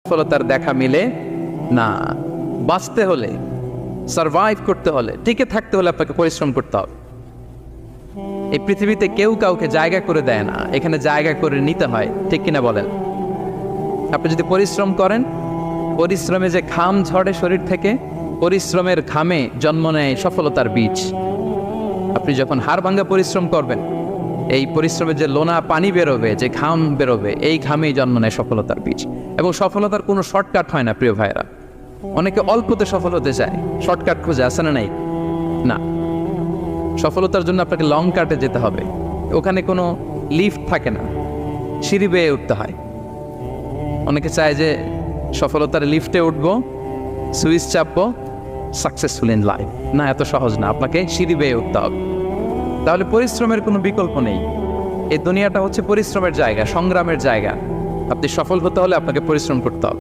সফলতার দেখা মিলে না। বাঁচতে হলে, সারভাইভ করতে হলে, টিকে থাকতে হলে আপনাকে পরিশ্রম করতে হবে। এই পৃথিবীতে কেউ কাউকে জায়গা করে দেয় না, এখানে জায়গা করে নিতে হয়, ঠিক কিনা বলেন? আপনি যদি পরিশ্রম করেন, পরিশ্রমে যে ঘাম ঝরে শরীর থেকে, পরিশ্রমের ঘামে জন্ম নেয় সফলতার বীজ। আপনি যখন হাড় ভাঙ্গা পরিশ্রম করবেন, এই পরিশ্রমে যে লোনা পানি বেরোবে, যে ঘাম বেরোবে, এই ঘামেই জন্ম নেয় সফলতার বীজ। এবং সফলতার কোনো শর্টকাট হয় না প্রিয় ভাইরা। অনেকে অল্পতে সফল হতে চায়, শর্টকাট খুঁজে, আসে না? নাই না, সফলতার জন্য আপনাকে লং কাটে যেতে হবে। ওখানে কোনো লিফট থাকে না, সিঁড়ি বেয়ে উঠতে হয়। অনেকে চায় যে সফলতার লিফটে উঠবো, সুইচ চাপবো, সাকসেসফুল ইন লাইফ। না, এত সহজ না, আপনাকে সিঁড়ি বেয়ে উঠতে হবে। তাহলে পরিশ্রমের কোনো বিকল্প নেই। এই দুনিয়াটা হচ্ছে পরিশ্রমের জায়গা, সংগ্রামের জায়গা। আপনি সফল হতে হলে আপনাকে পরিশ্রম করতে হবে।